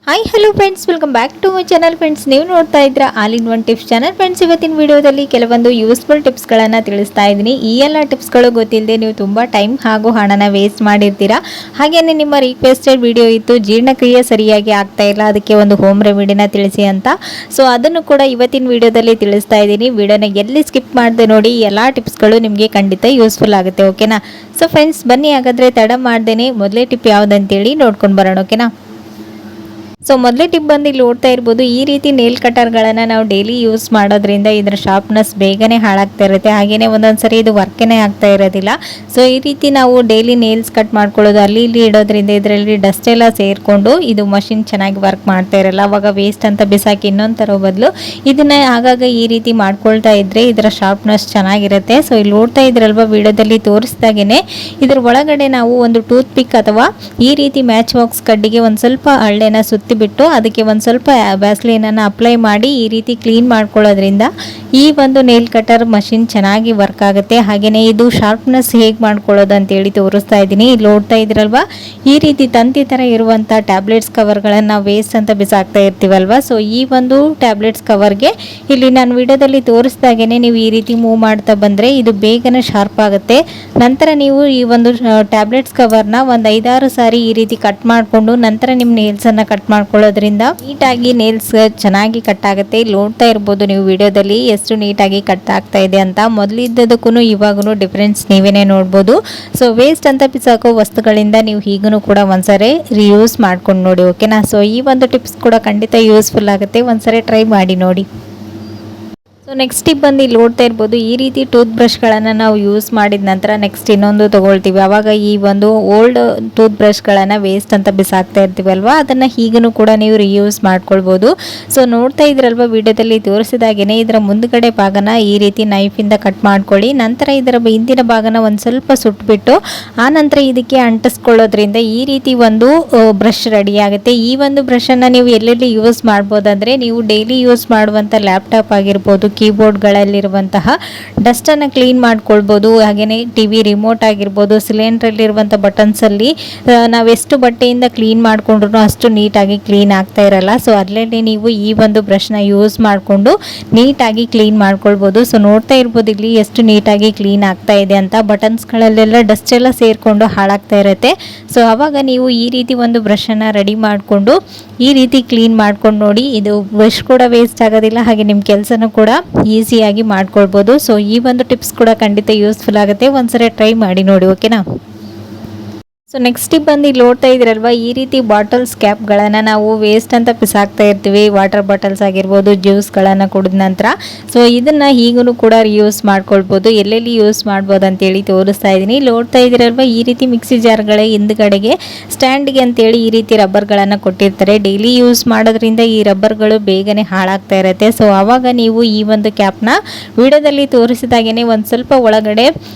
Hi hello friends, welcome back to my channel. Friends, ನೀವು ನೋಡ್ತಾ ಇದ್ರ all in one tips channel. Friends, ಇವತ್ತಿನ ವಿಡಿಯೋದಲ್ಲಿ ಕೆಲವೊಂದು ಯೂಸ್ಫುಲ್ ಟಿಪ್ಸ್ಗಳನ್ನು ತಿಳಿಸ್ತಾ ಇದ್ದೀನಿ. ಈ ಎಲ್ಲ ಟಿಪ್ಸ್ಗಳು ಗೊತ್ತಿಲ್ಲದೆ ನೀವು ತುಂಬ ಟೈಮ್ ಹಾಗೂ ಹಣನ ವೇಸ್ಟ್ ಮಾಡಿರ್ತೀರಾ. ಹಾಗೆಯೇ ನಿಮ್ಮ ರಿಕ್ವೆಸ್ಟೆಡ್ ವಿಡಿಯೋ ಇತ್ತು, ಜೀರ್ಣಕ್ರಿಯೆ ಸರಿಯಾಗಿ ಆಗ್ತಾ ಇಲ್ಲ, ಅದಕ್ಕೆ ಒಂದು ಹೋಮ್ ರೆಮಿಡಿನ ತಿಳಿಸಿ ಅಂತ. ಸೊ ಅದನ್ನು ಕೂಡ ಇವತ್ತಿನ ವಿಡಿಯೋದಲ್ಲಿ ತಿಳಿಸ್ತಾ ಇದ್ದೀನಿ. ವಿಡಿಯೋನ ಎಲ್ಲಿ ಸ್ಕಿಪ್ ಮಾಡದೆ ನೋಡಿ, ಎಲ್ಲ ಟಿಪ್ಸ್ಗಳು ನಿಮಗೆ ಖಂಡಿತ ಯೂಸ್ಫುಲ್ ಆಗುತ್ತೆ. ಓಕೆನಾ? ಸೊ ಫ್ರೆಂಡ್ಸ್, ಬನ್ನಿ ಹಾಗಾದರೆ ತಡ ಮಾಡ್ದೇನೆ ಮೊದಲೇ ಟಿಪ್ ಯಾವುದಂತೇಳಿ ನೋಡ್ಕೊಂಡು ಬರೋಣ. ಓಕೆನಾ? ಸೊ ಮೊದಲೇ ಟಿಪ್ ಬಂದು ಇಲ್ಲಿ ನೋಡ್ತಾ ಇರ್ಬೋದು, ಈ ರೀತಿ ನೇಲ್ ಕಟರ್ಗಳನ್ನು ನಾವು ಡೈಲಿ ಯೂಸ್ ಮಾಡೋದ್ರಿಂದ ಇದರ ಶಾರ್ಪ್ನೆಸ್ ಬೇಗನೆ ಹಾಳಾಗ್ತಾ ಇರುತ್ತೆ. ಹಾಗೆಯೇ ಒಂದೊಂದ್ಸರಿ ಇದು ವರ್ಕೇ ಆಗ್ತಾ ಇರೋದಿಲ್ಲ. ಸೊ ಈ ರೀತಿ ನಾವು ಡೈಲಿ ನೇಲ್ಸ್ ಕಟ್ ಮಾಡ್ಕೊಳ್ಳೋದು, ಅಲ್ಲಿ ಇಲ್ಲಿ ಇಡೋದ್ರಿಂದ ಇದರಲ್ಲಿ ಡಸ್ಟ್ ಎಲ್ಲ ಸೇರಿಕೊಂಡು ಇದು ಮಷಿನ್ ಚೆನ್ನಾಗಿ ವರ್ಕ್ ಮಾಡ್ತಾ ಇರಲ್ಲ. ಅವಾಗ ವೇಸ್ಟ್ ಅಂತ ಬಿಸಾಕಿ ಇನ್ನೊಂದು ತರೋ ಬದಲು ಇದನ್ನ ಆಗಾಗ ಈ ರೀತಿ ಮಾಡ್ಕೊಳ್ತಾ ಇದ್ರೆ ಇದರ ಶಾರ್ಪ್ನೆಸ್ ಚೆನ್ನಾಗಿರುತ್ತೆ. ಸೊ ಇಲ್ಲಿ ನೋಡ್ತಾ ಇದ್ರಲ್ವಾ, ವಿಡಿಯೋದಲ್ಲಿ ತೋರಿಸಿದಾಗೇನೆ ಇದ್ರ ಒಳಗಡೆ ನಾವು ಒಂದು ಟೂತ್ ಪಿಕ್ ಅಥವಾ ಈ ರೀತಿ ಮ್ಯಾಚ್ ಬಾಕ್ಸ್ ಕಡ್ಡಿಗೆ ಒಂದು ಸ್ವಲ್ಪ ಹಳ್ಳೆನ ಸುತ್ತಿ ಬಿಟ್ಟು ಅದಕ್ಕೆ ಒಂದು ಸ್ವಲ್ಪ ವ್ಯಾಸ್ಲೈನನ್ನು ಅಪ್ಲೈ ಮಾಡಿ ಈ ರೀತಿ ಕ್ಲೀನ್ ಮಾಡ್ಕೊಳ್ಳೋದ್ರಿಂದ ಈ ಒಂದು ನೇಲ್ ಕಟರ್ ಮಷಿನ್ ಚೆನ್ನಾಗಿ ವರ್ಕ್ ಆಗುತ್ತೆ. ಹಾಗೆಯೇ ಇದು ಶಾರ್ಪ್ನೆಸ್ ಹೇಗೆ ಮಾಡ್ಕೊಳ್ಳೋದು ಅಂತೇಳಿ ತೋರಿಸ್ತಾ ಇದ್ದೀನಿ. ಇಲ್ಲಿ ನೋಡ್ತಾ ಇದ್ರಲ್ವಾ, ಈ ರೀತಿ ತಂತಿ ಥರ ಇರುವಂಥ ಟ್ಯಾಬ್ಲೆಟ್ಸ್ ಕವರ್ಗಳನ್ನು ನಾವು ವೇಸ್ಟ್ ಅಂತ ಬಿಸಾಕ್ತಾ ಇರ್ತೀವಲ್ವ. ಸೊ ಈ ಒಂದು ಟ್ಯಾಬ್ಲೆಟ್ಸ್ ಕವರ್ಗೆ ಇಲ್ಲಿ ನಾನು ವಿಡಿಯೋದಲ್ಲಿ ತೋರಿಸ್ದಾಗೇ ನೀವು ಈ ರೀತಿ ಮೂವ್ ಮಾಡ್ತಾ ಬಂದರೆ ಇದು ಬೇಗನೆ ಶಾರ್ಪ್ ಆಗುತ್ತೆ. ನಂತರ ನೀವು ಈ ಒಂದು ಟ್ಯಾಬ್ಲೆಟ್ಸ್ ಕವರ್ನ ಒಂದು 5-6 ಸಾರಿ ಈ ರೀತಿ ಕಟ್ ಮಾಡಿಕೊಂಡು ನಂತರ ನಿಮ್ಮ ನೇಲ್ಸನ್ನು ಕಟ್ ಮಾಡ್ಕೊಳ್ಳೋದ್ರಿಂದ ನೀಟಾಗಿ ನೇಲ್ಸ್ ಚೆನ್ನಾಗಿ ಕಟ್ ಆಗುತ್ತೆ. ಇಲ್ಲಿ ನೋಡ್ತಾ ಇರ್ಬೋದು ನೀವು ವಿಡಿಯೋದಲ್ಲಿ ಎಷ್ಟು ನೀಟಾಗಿ ಕಟ್ ಆಗ್ತಾ ಇದೆ ಅಂತ. ಮೊದಲಿದ್ದದಕ್ಕೂ ಇವಾಗೂ ಡಿಫ್ರೆನ್ಸ್ ನೀವೇನೇ ನೋಡ್ಬೋದು. ಸೊ ವೇಸ್ಟ್ ಅಂತ ಬಿಸಾಕೋ ವಸ್ತುಗಳಿಂದ ನೀವು ಹೀಗೂ ಕೂಡ ಒಂದ್ಸರಿ ರಿಯೂಸ್ ಮಾಡ್ಕೊಂಡು ನೋಡಿ. ಓಕೆನಾ? ಸೊ ಈ ಒಂದು ಟಿಪ್ಸ್ ಕೂಡ ಖಂಡಿತ ಯೂಸ್ಫುಲ್ ಆಗುತ್ತೆ, ಒಂದ್ಸರಿ ಟ್ರೈ ಮಾಡಿ ನೋಡಿ. ಸೊ ನೆಕ್ಸ್ಟ್ ಟಿಪ್ ಬಂದು ಇಲ್ಲಿ ನೋಡ್ತಾ ಇರ್ಬೋದು, ಈ ರೀತಿ ಟೂತ್ ಬ್ರಷ್ಗಳನ್ನು ನಾವು ಯೂಸ್ ಮಾಡಿದ ನಂತರ ನೆಕ್ಸ್ಟ್ ಇನ್ನೊಂದು ತೊಗೊಳ್ತೀವಿ. ಆವಾಗ ಈ ಒಂದು ಓಲ್ಡ್ ಟೂತ್ ಬ್ರಷ್ಗಳನ್ನು ವೇಸ್ಟ್ ಅಂತ ಬಿಸಾಕ್ತಾ ಇರ್ತೀವಲ್ವ, ಅದನ್ನು ಹೀಗೂ ಕೂಡ ನೀವು ರಿಯೂಸ್ ಮಾಡ್ಕೊಳ್ಬೋದು. ಸೊ ನೋಡ್ತಾ ಇದ್ರಲ್ವ, ವಿಡಿಯೋದಲ್ಲಿ ತೋರಿಸಿದಾಗೇ ಇದರ ಮುಂದ್ಗಡೆ ಭಾಗನ ಈ ರೀತಿ ನೈಫಿಂದ ಕಟ್ ಮಾಡ್ಕೊಳ್ಳಿ. ನಂತರ ಇದರ ಹಿಂದಿನ ಭಾಗನ ಒಂದು ಸ್ವಲ್ಪ ಸುಟ್ಬಿಟ್ಟು ಆ ನಂತರ ಇದಕ್ಕೆ ಅಂಟಿಸ್ಕೊಳ್ಳೋದ್ರಿಂದ ಈ ರೀತಿ ಒಂದು ಬ್ರಷ್ ರೆಡಿ ಆಗುತ್ತೆ. ಈ ಒಂದು ಬ್ರಷನ್ನು ನೀವು ಎಲ್ಲೆಲ್ಲಿ ಯೂಸ್ ಮಾಡ್ಬೋದಂದರೆ, ನೀವು ಡೈಲಿ ಯೂಸ್ ಮಾಡುವಂಥ ಲ್ಯಾಪ್ಟಾಪ್ ಆಗಿರ್ಬೋದು, ಕೀಬೋರ್ಡ್ಗಳಲ್ಲಿರುವಂತಹ ಡಸ್ಟನ್ನು ಕ್ಲೀನ್ ಮಾಡ್ಕೊಳ್ಬೋದು. ಹಾಗೆಯೇ ಟಿವಿ ರಿಮೋಟ್ ಆಗಿರ್ಬೋದು, ಸಿಲಿಂಡ್ರಲ್ಲಿರುವಂಥ ಬಟನ್ಸಲ್ಲಿ ನಾವೆಷ್ಟು ಬಟ್ಟೆಯಿಂದ ಕ್ಲೀನ್ ಮಾಡಿಕೊಂಡ್ರು ಅಷ್ಟು ನೀಟಾಗಿ ಕ್ಲೀನ್ ಆಗ್ತಾ ಇರಲ್ಲ. ಸೊ ಅಲ್ಲೇ ನೀವು ಈ ಒಂದು ಬ್ರಷ್ನ ಯೂಸ್ ಮಾಡಿಕೊಂಡು ನೀಟಾಗಿ ಕ್ಲೀನ್ ಮಾಡ್ಕೊಳ್ಬೋದು. ಸೊ ನೋಡ್ತಾ ಇರ್ಬೋದು ಇಲ್ಲಿ ಎಷ್ಟು ನೀಟಾಗಿ ಕ್ಲೀನ್ ಆಗ್ತಾ ಇದೆ ಅಂತ. ಬಟನ್ಸ್ಗಳಲ್ಲೆಲ್ಲ ಡಸ್ಟ್ ಎಲ್ಲ ಸೇರಿಕೊಂಡು ಹಾಳಾಗ್ತಾ ಇರುತ್ತೆ. ಸೊ ಆವಾಗ ನೀವು ಈ ರೀತಿ ಒಂದು ಬ್ರಷನ್ನು ರೆಡಿ ಮಾಡಿಕೊಂಡು ಈ ರೀತಿ ಕ್ಲೀನ್ ಮಾಡ್ಕೊಂಡು ನೋಡಿ. ಇದು ಬ್ರಷ್ ಕೂಡ ವೇಸ್ಟ್ ಆಗೋದಿಲ್ಲ, ಹಾಗೆ ನಿಮ್ಮ ಕೆಲಸನೂ ಕೂಡ ಈಸಿಯಾಗಿ ಮಾಡ್ಕೊಳ್ಬೋದು. ಸೊ ಈ ಒಂದು ಟಿಪ್ಸ್ ಕೂಡ ಖಂಡಿತ ಯೂಸ್ಫುಲ್ ಆಗುತ್ತೆ, ಒಂದ್ಸರಿ ಟ್ರೈ ಮಾಡಿ ನೋಡಿ. ಓಕೆನಾ? ಸೊ ನೆಕ್ಸ್ಟ್ ಟಿಪ್ ಬಂದು ಇಲ್ಲಿ ನೋಡ್ತಾ ಇದ್ರಲ್ವ, ಈ ರೀತಿ ಬಾಟಲ್ಸ್ ಕ್ಯಾಪ್ಗಳನ್ನು ನಾವು ವೇಸ್ಟ್ ಅಂತ ಬಿಸಾಕ್ತಾ ಇರ್ತೀವಿ. ವಾಟರ್ ಬಾಟಲ್ಸ್ ಆಗಿರ್ಬೋದು, ಜ್ಯೂಸ್ಗಳನ್ನು ಕುಡಿದ ನಂತರ. ಸೊ ಇದನ್ನು ಹೀಗೂ ಕೂಡ ರಿಯೂಸ್ ಮಾಡ್ಕೊಳ್ಬೋದು. ಎಲ್ಲೆಲ್ಲಿ ಯೂಸ್ ಮಾಡ್ಬೋದು ಅಂತೇಳಿ ತೋರಿಸ್ತಾ ಇದ್ದೀನಿ. ಇಲ್ಲಿ ನೋಡ್ತಾ ಇದ್ರಲ್ವ, ಈ ರೀತಿ ಮಿಕ್ಸಿ ಜಾರ್ಗಳ ಹಿಂದ್ಗಡೆಗೆ ಸ್ಟ್ಯಾಂಡ್ಗೆ ಅಂತೇಳಿ ಈ ರೀತಿ ರಬ್ಬರ್ಗಳನ್ನು ಕೊಟ್ಟಿರ್ತಾರೆ. ಡೈಲಿ ಯೂಸ್ ಮಾಡೋದ್ರಿಂದ ಈ ರಬ್ಬರ್ಗಳು ಬೇಗನೆ ಹಾಳಾಗ್ತಾ ಇರುತ್ತೆ. ಸೊ ಆವಾಗ ನೀವು ಈ ಒಂದು ಕ್ಯಾಪ್ನ ವಿಡಿಯೋದಲ್ಲಿ ತೋರಿಸಿದಾಗೇ ಒಂದು ಸ್ವಲ್ಪ ಒಳಗಡೆ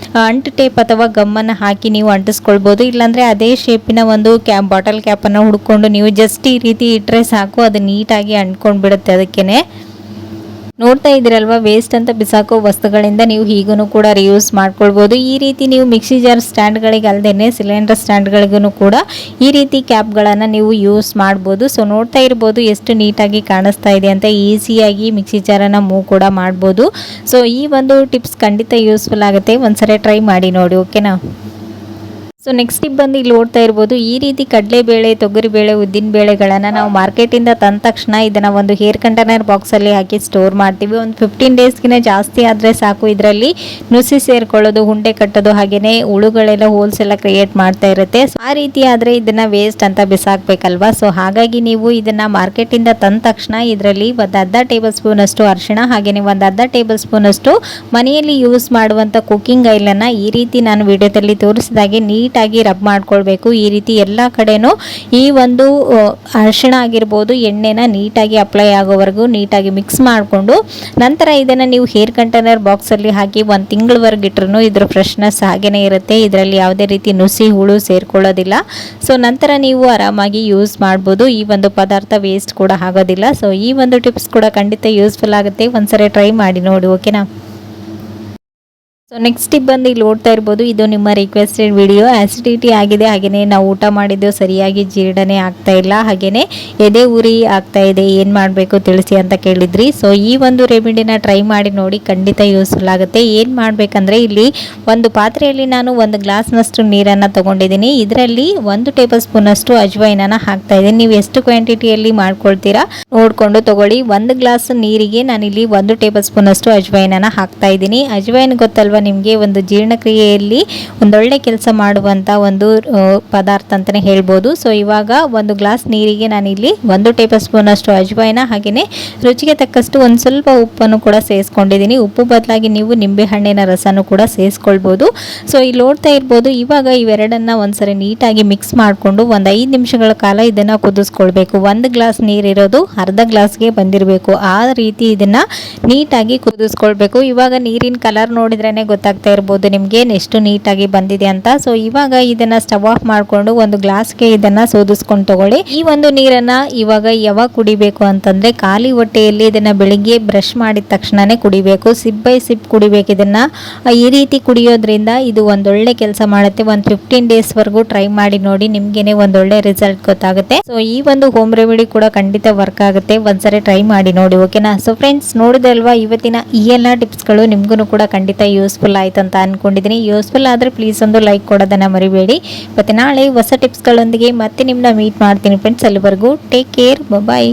ಅಂಟು ಟೇಪ್ ಅಥವಾ ಗಮ್ಮನ್ನು ಹಾಕಿ ನೀವು ಅಂಟಿಸ್ಕೊಳ್ಬೋದು. ಇಲ್ಲಾಂದರೆ ಅದೇ ಶೇಪಿನ ಒಂದು ಬಾಟಲ್ ಕ್ಯಾಪನ್ನು ಹುಡ್ಕೊಂಡು ನೀವು ಜಸ್ಟ್ ಈ ರೀತಿ ಇಟ್ಟರೆ ಸಾಕು, ಅದು ನೀಟಾಗಿ ಅಂಟ್ಕೊಂಡು ಬಿಡುತ್ತೆ. ಅದಕ್ಕೇನೆ ನೋಡ್ತಾ ಇದ್ದೀರಲ್ವ, ವೇಸ್ಟ್ ಅಂತ ಬಿಸಾಕೋ ವಸ್ತುಗಳಿಂದ ನೀವು ಹೀಗೂ ಕೂಡ ರಿಯೂಸ್ ಮಾಡ್ಕೊಳ್ಬೋದು. ಈ ರೀತಿ ನೀವು ಮಿಕ್ಸಿ ಜಾರ್ ಸ್ಟ್ಯಾಂಡ್ಗಳಿಗೆ ಅಲ್ಲದೇ ಸಿಲಿಂಡರ್ ಸ್ಟ್ಯಾಂಡ್ಗಳಿಗೂ ಕೂಡ ಈ ರೀತಿ ಕ್ಯಾಪ್ಗಳನ್ನು ನೀವು ಯೂಸ್ ಮಾಡ್ಬೋದು. ಸೊ ನೋಡ್ತಾ ಇರ್ಬೋದು ಎಷ್ಟು ನೀಟಾಗಿ ಕಾಣಿಸ್ತಾ ಇದೆ ಅಂತ. ಈಸಿಯಾಗಿ ಮಿಕ್ಸಿ ಜಾರನ್ನು ಮೂವ್ ಕೂಡ ಮಾಡ್ಬೋದು. ಸೊ ಈ ಒಂದು ಟಿಪ್ಸ್ ಖಂಡಿತ ಯೂಸ್ಫುಲ್ ಆಗುತ್ತೆ, ಒಂದ್ಸರಿ ಟ್ರೈ ಮಾಡಿ ನೋಡಿ. ಓಕೆನಾ? ಸೊ ನೆಕ್ಸ್ಟ್ ಟಿಪ್ ಬಂದು ಇಲ್ಲಿ ನೋಡ್ತಾ ಇರ್ಬೋದು, ಈ ರೀತಿ ಕಡಲೆಬೇಳೆ, ತೊಗರಿಬೇಳೆ, ಉದ್ದಿನಬೇಳೆಗಳನ್ನು ನಾವು ಮಾರ್ಕೆಟಿಂದ ತಂದ ತಕ್ಷಣ ಇದನ್ನು ಒಂದು ಹೇರ್ ಕಂಟೈನರ್ ಬಾಕ್ಸಲ್ಲಿ ಹಾಕಿ ಸ್ಟೋರ್ ಮಾಡ್ತೀವಿ. ಒಂದು 15 ಡೇಸ್ಗಿನ ಜಾಸ್ತಿ ಆದರೆ ಸಾಕು. ಇದರಲ್ಲಿ ನುಸಿ ಸೇರ್ಕೊಳ್ಳೋದು, ಹುಂಡೆ ಕಟ್ಟೋದು, ಹಾಗೆಯೇ ಹುಳುಗಳೆಲ್ಲ ಹೋಲ್ಸ್ ಎಲ್ಲ ಕ್ರಿಯೇಟ್ ಮಾಡ್ತಾ ಇರುತ್ತೆ. ಆ ರೀತಿ ಆದರೆ ಇದನ್ನು ವೇಸ್ಟ್ ಅಂತ ಬಿಸಾಕಬೇಕಲ್ವಾ. ಸೊ ಹಾಗಾಗಿ ನೀವು ಇದನ್ನು ಮಾರ್ಕೆಟಿಂದ ತಂದ ತಕ್ಷಣ ಇದರಲ್ಲಿ ಒಂದು ಅರ್ಧ ಟೇಬಲ್ ಸ್ಪೂನ್ ಅಷ್ಟು ಅರಿಶಿಣ, ಹಾಗೆಯೇ ಒಂದು ಅರ್ಧ ಟೇಬಲ್ ಸ್ಪೂನ್ ಅಷ್ಟು ಮನೆಯಲ್ಲಿ ಯೂಸ್ ಮಾಡುವಂಥ ಕುಕ್ಕಿಂಗ್ ಆಯಿಲನ್ನು ಈ ರೀತಿ ನಾನು ವಿಡಿಯೋದಲ್ಲಿ ತೋರಿಸಿದಾಗೆ ನೀಟಾಗಿ ರಬ್ ಮಾಡ್ಕೊಳ್ಬೇಕು. ಈ ರೀತಿ ಎಲ್ಲ ಕಡೆನೂ ಈ ಒಂದು ಅರಿಶಿಣ ಆಗಿರ್ಬೋದು, ಎಣ್ಣೆನ ನೀಟಾಗಿ ಅಪ್ಲೈ ಆಗೋವರೆಗೂ ನೀಟಾಗಿ ಮಿಕ್ಸ್ ಮಾಡಿಕೊಂಡು ನಂತರ ಇದನ್ನು ನೀವು ಹೇರ್ ಕಂಟೈನರ್ ಬಾಕ್ಸಲ್ಲಿ ಹಾಕಿ 1 ತಿಂಗಳವರೆಗೆ ಇಟ್ರೂ ಇದ್ರ ಫ್ರೆಶ್ನೆಸ್ ಹಾಗೇ ಇರುತ್ತೆ. ಇದರಲ್ಲಿ ಯಾವುದೇ ರೀತಿ ನುಸಿ ಹುಳು ಸೇರ್ಕೊಳ್ಳೋದಿಲ್ಲ. ಸೊ ನಂತರ ನೀವು ಆರಾಮಾಗಿ ಯೂಸ್ ಮಾಡ್ಬೋದು. ಈ ಒಂದು ಪದಾರ್ಥ ವೇಸ್ಟ್ ಕೂಡ ಆಗೋದಿಲ್ಲ. ಸೊ ಈ ಒಂದು ಟಿಪ್ಸ್ ಕೂಡ ಖಂಡಿತ ಯೂಸ್ಫುಲ್ ಆಗುತ್ತೆ, ಒಂದ್ಸರಿ ಟ್ರೈ ಮಾಡಿ ನೋಡಿ. ಓಕೆನಾ? ಸೊ ನೆಕ್ಸ್ಟ್ ಟಿಪ್ ಬಂದು ಇಲ್ಲಿ ಓಡ್ತಾ ಇರ್ಬೋದು, ಇದು ನಿಮ್ಮ ರಿಕ್ವೆಸ್ಟೆಡ್ ವಿಡಿಯೋ. ಆಸಿಡಿಟಿ ಆಗಿದೆ, ಹಾಗೆಯೇ ನಾವು ಊಟ ಮಾಡಿದ್ದು ಸರಿಯಾಗಿ ಜೀರ್ಣನೆ ಆಗ್ತಾ ಇಲ್ಲ, ಹಾಗೆಯೇ ಎದೆ ಉರಿ ಆಗ್ತಾ ಇದೆ, ಏನು ಮಾಡಬೇಕು ತಿಳಿಸಿ ಅಂತ ಕೇಳಿದ್ರಿ. ಸೊ ಈ ಒಂದು ರೆಮಿಡಿನ ಟ್ರೈ ಮಾಡಿ ನೋಡಿ, ಖಂಡಿತ ಯೂಸ್ಫುಲ್ ಆಗುತ್ತೆ. ಏನು ಮಾಡಬೇಕಂದ್ರೆ ಇಲ್ಲಿ ಒಂದು ಪಾತ್ರೆಯಲ್ಲಿ ನಾನು 1 ಗ್ಲಾಸ್ನಷ್ಟು ನೀರನ್ನು ತಗೊಂಡಿದ್ದೀನಿ. ಇದರಲ್ಲಿ 1 ಟೇಬಲ್ ಸ್ಪೂನಷ್ಟು ಅಜ್ವೈನನ್ನು ಹಾಕ್ತಾ ಇದ್ದೀನಿ. ನೀವು ಎಷ್ಟು ಕ್ವಾಂಟಿಟಿಯಲ್ಲಿ ಮಾಡ್ಕೊಳ್ತೀರಾ ನೋಡಿಕೊಂಡು ತಗೊಳ್ಳಿ. 1 ಗ್ಲಾಸ್ ನೀರಿಗೆ ನಾನಿಲ್ಲಿ 1 ಟೇಬಲ್ ಸ್ಪೂನಷ್ಟು ಅಜ್ವೈನನ್ನು ಹಾಕ್ತಾ ಇದ್ದೀನಿ. ಅಜ್ವೈನ್ ಗೊತ್ತಲ್ವ ನಿಮಗೆ, ಒಂದು ಜೀರ್ಣಕ್ರಿಯೆಯಲ್ಲಿ ಒಂದೊಳ್ಳೆ ಕೆಲಸ ಮಾಡುವಂಥ ಒಂದು ಪದಾರ್ಥ ಅಂತಲೇ ಹೇಳ್ಬೋದು. ಸೊ ಇವಾಗ 1 ಗ್ಲಾಸ್ ನೀರಿಗೆ ನಾನಿಲ್ಲಿ 1 ಟೇಬಲ್ ಸ್ಪೂನಷ್ಟು ಅಜ್ವೈನ, ಹಾಗೆಯೇ ರುಚಿಗೆ ತಕ್ಕಷ್ಟು ಒಂದು ಸ್ವಲ್ಪ ಉಪ್ಪನ್ನು ಕೂಡ ಸೇರಿಸ್ಕೊಂಡಿದ್ದೀನಿ. ಉಪ್ಪು ಬದಲಾಗಿ ನೀವು ನಿಂಬೆಹಣ್ಣಿನ ರಸನೂ ಕೂಡ ಸೇರಿಸ್ಕೊಳ್ಬೋದು. ಸೊ ಇಲ್ಲಿ ನೋಡ್ತಾ ಇರ್ಬೋದು, ಇವಾಗ ಇವೆರಡನ್ನು ಒಂದ್ಸರಿ ನೀಟಾಗಿ ಮಿಕ್ಸ್ ಮಾಡಿಕೊಂಡು ಒಂದು 5 ನಿಮಿಷಗಳ ಕಾಲ ಇದನ್ನು ಕುದಿಸ್ಕೊಳ್ಬೇಕು. 1 ಗ್ಲಾಸ್ ನೀರಿರೋದು ಅರ್ಧ ಗ್ಲಾಸ್ಗೆ ಬಂದಿರಬೇಕು, ಆ ರೀತಿ ಇದನ್ನು ನೀಟಾಗಿ ಕುದಿಸ್ಕೊಳ್ಬೇಕು. ಇವಾಗ ನೀರಿನ ಕಲರ್ ನೋಡಿದ್ರೇ ಗೊತ್ತಾಗ್ತಾ ಇರ್ಬೋದು ನಿಮಗೆ ಎಷ್ಟು ನೀಟಾಗಿ ಬಂದಿದೆ ಅಂತ. ಸೊ ಇವಾಗ ಇದನ್ನ ಸ್ಟವ್ ಆಫ್ ಮಾಡಿಕೊಂಡು ಒಂದು ಗ್ಲಾಸ್ಗೆ ಇದನ್ನ ಸೋದಿಸ್ಕೊಂಡು ತಗೊಳ್ಳಿ. ಈ ಒಂದು ನೀರನ್ನ ಇವಾಗ ಯಾವಾಗ ಕುಡಿಬೇಕು ಅಂತಂದ್ರೆ ಖಾಲಿ ಹೊಟ್ಟೆಯಲ್ಲಿ ಇದನ್ನ ಬೆಳಿಗ್ಗೆ ಬ್ರಷ್ ಮಾಡಿದ ತಕ್ಷಣನೇ ಕುಡಿಬೇಕು. ಸಿಪ್ ಬೈ ಸಿಪ್ ಕುಡಿಬೇಕು. ಇದನ್ನ ಈ ರೀತಿ ಕುಡಿಯೋದ್ರಿಂದ ಇದು ಒಂದೊಳ್ಳೆ ಕೆಲಸ ಮಾಡುತ್ತೆ. ಒಂದು 15 ಡೇಸ್ ವರೆಗೂ ಟ್ರೈ ಮಾಡಿ ನೋಡಿ, ನಿಮ್ಗೇನೆ ಒಂದೊಳ್ಳೆ ರಿಸಲ್ಟ್ ಗೊತ್ತಾಗುತ್ತೆ. ಸೊ ಈ ಒಂದು ಹೋಮ್ ರೆಮಿಡಿ ಕೂಡ ಖಂಡಿತ ವರ್ಕ್ ಆಗುತ್ತೆ, ಒಂದ್ಸರಿ ಟ್ರೈ ಮಾಡಿ ನೋಡಿ, ಓಕೆನಾ. ಸೊ ಫ್ರೆಂಡ್ಸ್, ನೋಡಿದಲ್ವಾ ಇವತ್ತಿನ ಈ ಎಲ್ಲ ಟಿಪ್ಸ್ಗಳು ನಿಮ್ಗೂ ಕೂಡ ಖಂಡಿತ ಯೂಸ್ಫುಲ್ ಆಯ್ತು ಅಂತ ಅನ್ಕೊಂಡಿದ್ದೀನಿ. ಯೂಸ್ಫುಲ್ ಆದರೆ ಪ್ಲೀಸ್ ಒಂದು ಲೈಕ್ ಕೊಡೋದನ್ನು ಮರಿಬೇಡಿ. ಮತ್ತೆ ನಾಳೆ ಹೊಸ ಟಿಪ್ಸ್ಗಳೊಂದಿಗೆ ಮತ್ತೆ ನಿಮ್ಮನ್ನ ಮೀಟ್ ಮಾಡ್ತೀನಿ ಫ್ರೆಂಡ್ಸ್. ಅಲ್ಲಿವರೆಗೂ ಟೇಕ್ ಕೇರ್, ಬಾಯ್.